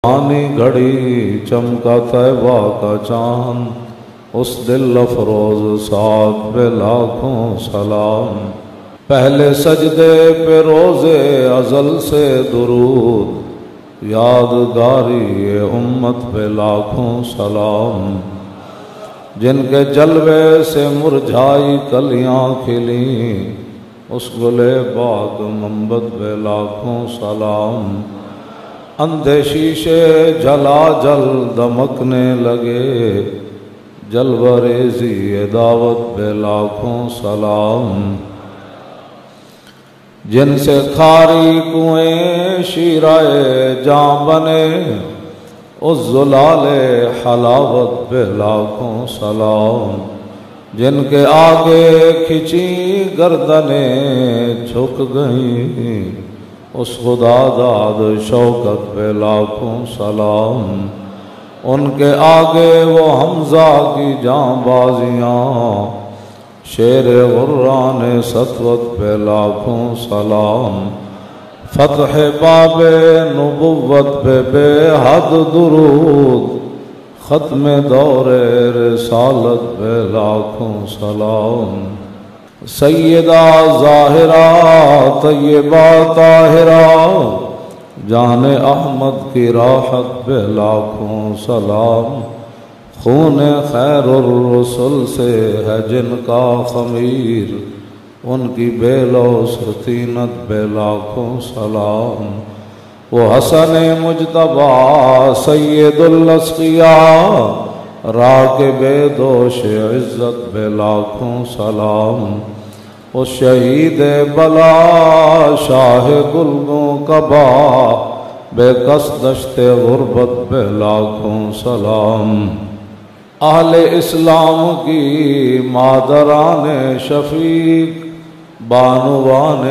آنی گھڑی چمکا طیبہ کا چاند، اس دل افروز ساتھ پہ لاکھوں سلام۔ پہلے سجدے پہ روزے ازل سے درود، یادگاری امت پہ لاکھوں سلام۔ جن کے جلوے سے مرجھائی کلیاں کھلیں، اس گلے باغ منبت پہ لاکھوں سلام۔ اندھے شیشے جلا جل دمکنے لگے، جلوہ ریزی دعوت پہ لاکھوں سلام۔ جن سے کھاری کنویں شیرائے جاں بنے، اس زلال حلاوت پہ لاکھوں سلام۔ جن کے آگے کھچی گردنیں جھک گئیں، اس خدا داد شوکت پہ لاکھوں سلام۔ ان کے آگے وہ حمزہ کی جاں بازیاں، شیر غران سطوت پہ لاکھوں سلام۔ فتح باب نبوت پہ بے حد درود، ختم دور رسالت پہ لاکھوں سلام۔ سیدہ ظاہرہ طیبہ طاہرہ، جان احمد کی راحت پہ لاکھوں سلام۔ خون خیر الرسل سے ہے جن کا خمیر، ان کی بے لوث طینت پہ لاکھوں سلام۔ وہ حسن مجتبیٰ سید الاسقیاء، راکب دوش عزت پہ لاکھوں سلام۔ اس شہید بلا شاہ گلگوں کبا، بے کس دشت غربت پہ لاکھوں سلام۔ اہل اسلام کی مادران شفیق، بانوان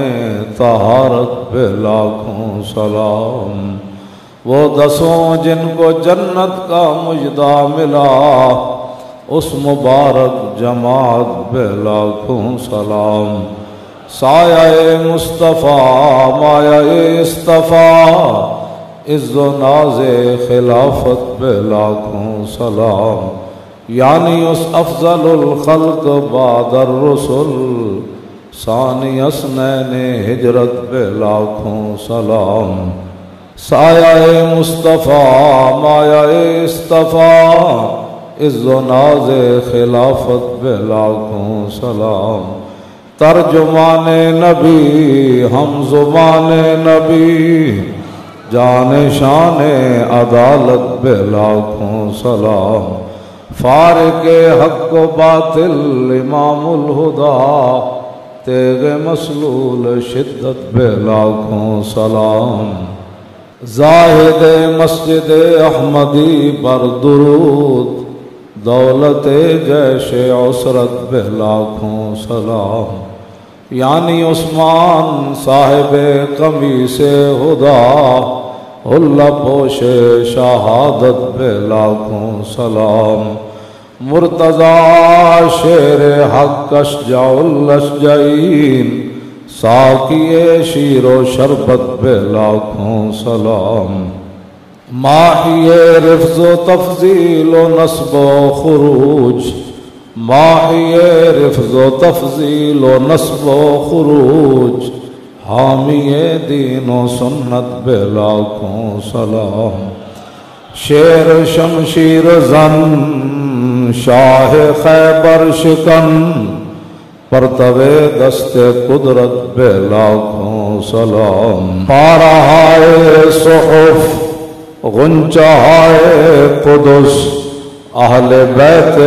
طہارت پہ لاکھوں سلام۔ وہ دسوں جن کو جنت کا مجدہ ملا، اس مبارک جماعت پہ لاکھوں سلام۔ سایہ مصطفیٰ مایہ اصطفیٰ، عز و ناز خلافت پہ لاکھوں سلام۔ یعنی اس افضل الخلق بعد الرسل، ثانی اثنین ہجرت پہ لاکھوں سلام۔ سایہ مصطفیٰ مایہ اصطفیٰ، عز و ناز خلافت پہ لاکھوں سلام۔ ترجمان نبی ہم زبان نبی، جان شان عدالت پہ لاکھوں سلام۔ فارق حق و باطل امام الہدیٰ، تیغ مسلول شدت پہ لاکھوں سلام۔ زاہد مسجد احمدی پر درود، دولت جیش عسرت پہ لاکھوں سلام۔ یعنی عثمان صاحب قمیص ہدا، حلہ پوش شہادت پہ لاکھوں سلام۔ مرتضی شیر حق اشجع الاشجعین، ساقی شیر و شربت پہ لاکھوں سلام۔ ماحی رفض و تفضیل و نصب و خروج، ماحی رفض و تفضیل و نصب و خروج، حامی دین و سنت پہ لاکھوں سلام۔ شیر شمشیر زن شاہ خیبر شکن، پرتوے دست قدرت پہ لاکھوں سلام۔ پارہائے صحف غنچہائے قدس، اہل بیت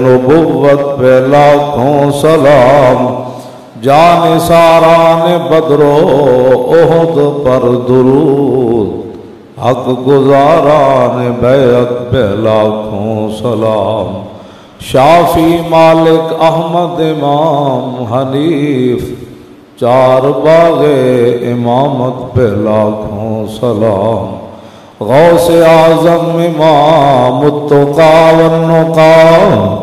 نبوت پہ لاکھوں سلام۔ جان ساران بدر و احد پر درود، حق گزاران بیعت پہ لاکھوں سلام۔ شافی مالک احمد امام حنیف، چار باغ امامت پہ لاکھوں سلام۔ غوث اعظم امام التقیٰ والنقیٰ،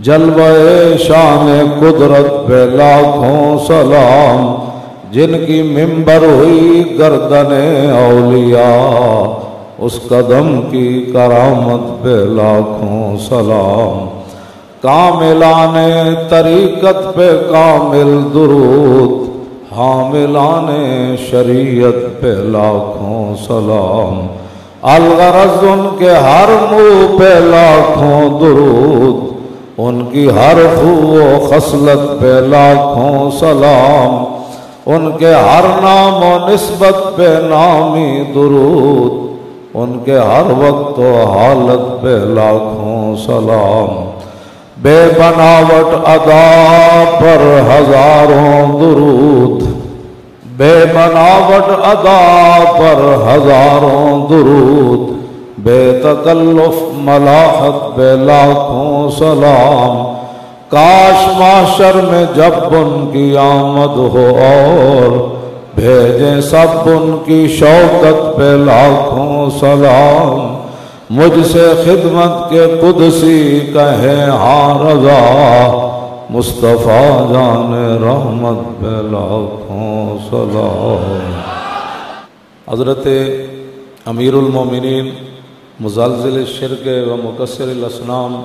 جلوہ شان قدرت پہ لاکھوں سلام۔ جن کی ممبر ہوئی گردن اولیاء، اس قدم کی کرامت پہ لاکھوں سلام، کاملان طریقت پہ کامل درود، حاملان شریعت پہ لاکھوں سلام، الغرض ان کے ہر منہ پہ لاکھوں درود، ان کی ہر خو و خصلت پہ لاکھوں سلام، ان کے ہر نام و نسبت پہ نامی درود، ان کے ہر وقت و حالت پہ لاکھوں سلام، بے بناوٹ ادا پر ہزاروں درود، بے بناوٹ ادا پر ہزاروں درود، بے تکلف ملاحت پہ لاکھوں سلام، کاش معاشر میں جب ان کی آمد ہو اور بھیجیں سب ان کی شوکت پہ لاکھوں سلام، مجھ سے خدمت کے قدسی کہیں ہاں رضا، مصطفیٰ جان رحمت پہ لاکھوں سلام۔ حضرت امیر المومنین مزلزل الشرک و مکسر الاسنام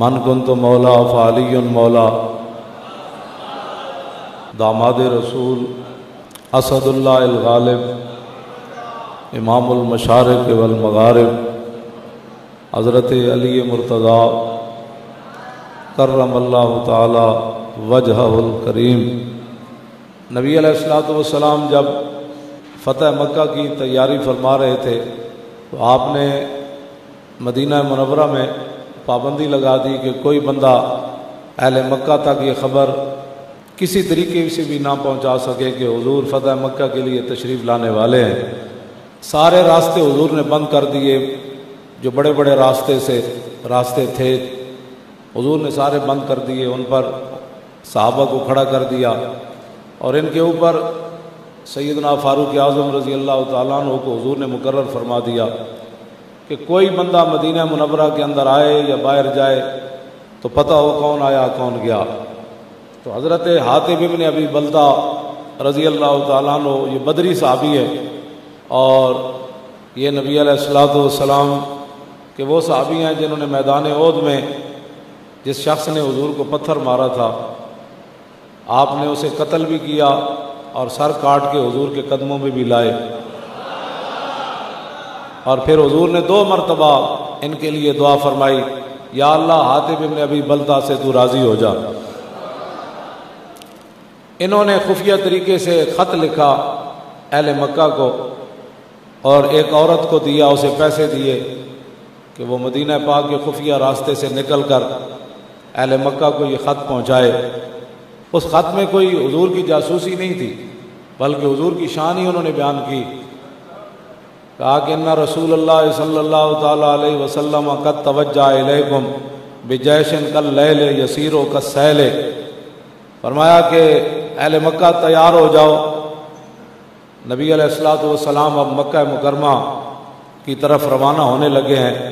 من کنت مولا فعلی مولا، داماد رسول اسد اللہ الغالب، امام المشارق والمغارب، حضرت علی مرتضیٰ کرم اللہ تعالی وجہہ الکریم، نبی علیہ الصلوۃ والسلام جب فتح مکہ کی تیاری فرما رہے تھے تو آپ نے مدینہ منورہ میں پابندی لگا دی کہ کوئی بندہ اہل مکہ تک یہ خبر کسی طریقے سے بھی نہ پہنچا سکے کہ حضور فتح مکہ کے لیے تشریف لانے والے ہیں۔ سارے راستے حضور نے بند کر دیے، جو بڑے بڑے راستے تھے حضور نے سارے بند کر دیے، ان پر صحابہ کو کھڑا کر دیا اور ان کے اوپر سیدنا فاروق اعظم رضی اللہ تعالیٰ عنہ کو حضور نے مقرر فرما دیا کہ کوئی بندہ مدینہ منورہ کے اندر آئے یا باہر جائے تو پتہ ہو کون آیا کون گیا۔ تو حضرت حاتب ابن ابی بلتہ رضی اللہ تعالیٰ عنہ یہ بدری صحابی ہے، اور یہ نبی علیہ الصلوۃ والسلام کہ وہ صحابی ہیں جنہوں نے میدان احد میں جس شخص نے حضور کو پتھر مارا تھا آپ نے اسے قتل بھی کیا اور سر کاٹ کے حضور کے قدموں میں بھی لائے، اور پھر حضور نے 2 مرتبہ ان کے لیے دعا فرمائی، یا اللہ حاتب ابن ابی بلتہ سے تو راضی ہو جا۔ انہوں نے خفیہ طریقے سے خط لکھا اہل مکہ کو اور ایک عورت کو دیا، اسے پیسے دیے کہ وہ مدینہ پاک کے خفیہ راستے سے نکل کر اہل مکہ کو یہ خط پہنچائے۔ اس خط میں کوئی حضور کی جاسوسی نہیں تھی، بلکہ حضور کی شان ہی انہوں نے بیان کی، کہا کہ ان رسول اللہ صلی اللہ تعالیٰ علیہ وسلم قد توجہ الیکم بجیش کاللیل یسیر کالسیل، فرمایا کہ اہل مکہ تیار ہو جاؤ، نبی علیہ الصلوۃ والسلام اب مکہ مکرمہ کی طرف روانہ ہونے لگے ہیں،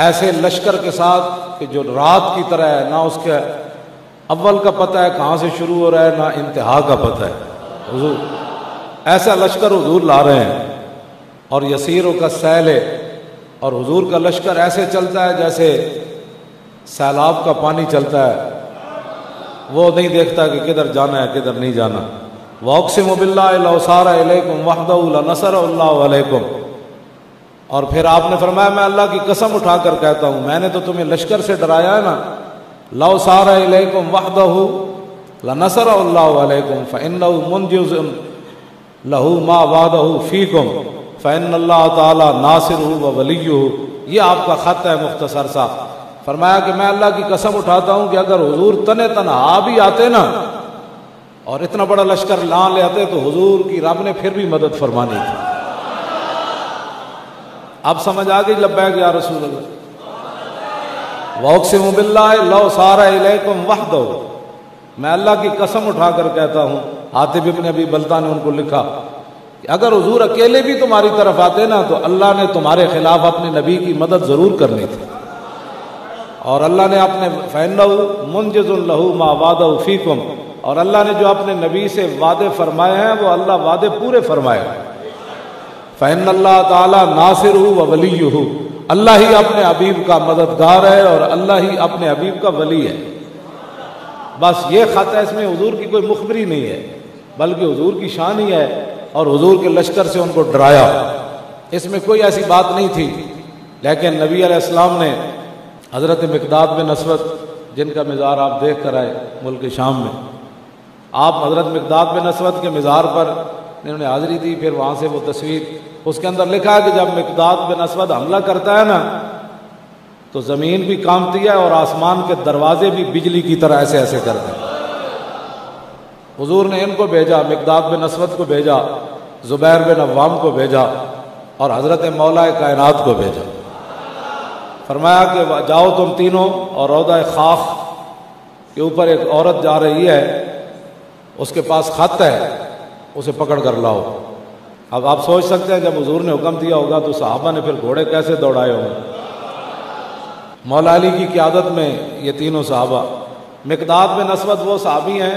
ایسے لشکر کے ساتھ کہ جو رات کی طرح ہے، نہ اس کے اول کا پتہ ہے کہاں سے شروع ہو رہا ہے، نہ انتہا کا پتہ ہے، حضور ایسا لشکر حضور لا رہے ہیں، اور یسیر کا سیل ہے، اور حضور کا لشکر ایسے چلتا ہے جیسے سیلاب کا پانی چلتا ہے، وہ نہیں دیکھتا کہ کدھر جانا ہے کدھر نہیں جانا۔ وَأُقْسِمُ بِاللَّهِ لَوْ سَارَ إِلَيْكُمْ وَحْدَهُ لَنَصَرَهُ اللَّهُ عَلَيْكُمْ، اور پھر آپ نے فرمایا میں اللہ کی قسم اٹھا کر کہتا ہوں، میں نے تو تمہیں لشکر سے ڈرایا ہے نا، لَوْ سَارَ إِلَيْكُمْ وَحْدَهُ لَنَصَرَهُ اللَّهُ عَلَيْكُمْ فَإِنَّهُ مُنْجِزٌ لَهُ مَا وَعَدَهُ فِيكُمْ فَإِنَّ اللَّهَ تَعَالَى نَاصِرُهُ وَوَلِيُّهُ۔ یہ آپ کا خط ہے مختصر سا، فرمایا کہ میں اللہ کی قسم اٹھاتا ہوں کہ اگر حضور تنہا بھی آتے نا اور اتنا بڑا لشکر لان لے آتے تو حضور کی رب نے پھر بھی مدد فرمانی تھی۔ اب سمجھ آ گئی لبیک یا رسول اللہ۔ وَأُقْسِمُ بِاللَّهِ لَوْ سَارَ إِلَيْكُمْ وَحْدَهُ، میں اللہ کی قسم اٹھا کر کہتا ہوں، حاتب ابن ابی بلتہ نے ان کو لکھا کہ اگر حضور اکیلے بھی تمہاری طرف آتے نا تو اللہ نے تمہارے خلاف اپنے نبی کی مدد ضرور کرنی تھی، اور اللہ نے اپنے فَإِنَّهُ مُنْجِزٌ لَهُ مَا وَعَدَهُ فِيكُمْ، اور اللہ نے جو اپنے نبی سے وعدے فرمائے ہیں وہ اللہ وعدے پورے فرمائے۔ فإن اللہ تعالی ناصرہ و ولیہ، اللہ ہی اپنے حبیب کا مددگار ہے اور اللہ ہی اپنے حبیب کا ولی ہے۔ بس یہ خط ہے، اس میں حضور کی کوئی مخبری نہیں ہے، بلکہ حضور کی شان ہی ہے، اور حضور کے لشکر سے ان کو ڈرایا، اس میں کوئی ایسی بات نہیں تھی۔ لیکن نبی علیہ السلام نے حضرت مقداد بن اسود، جن کا مزار آپ دیکھ کر آئے ملک شام میں، آپ حضرت مقداد بن اسود کے مزار پر انہوں نے حاضری دی، پھر وہاں سے وہ تصویر، اس کے اندر لکھا ہے کہ جب مقداد بن اسود حملہ کرتا ہے نا تو زمین بھی کانپتی ہے اور آسمان کے دروازے بھی بجلی کی طرح ایسے ایسے کرتے ہیں۔ حضور نے ان کو بھیجا، مقداد بن اسود کو بھیجا، زبیر بن عوام کو بھیجا، اور حضرت مولا کائنات کو بھیجا۔ فرمایا کہ جاؤ تم تینوں، اور روضہ خاخ کے اوپر ایک عورت جا رہی ہے، اس کے پاس خط ہے، اسے پکڑ کر لاؤ۔ اب آپ سوچ سکتے ہیں جب حضور نے حکم دیا ہوگا تو صحابہ نے پھر گھوڑے کیسے دوڑائے ہوں گے۔ مولا علی کی قیادت میں یہ تینوں صحابہ، مقداد بن اسود وہ صحابی ہیں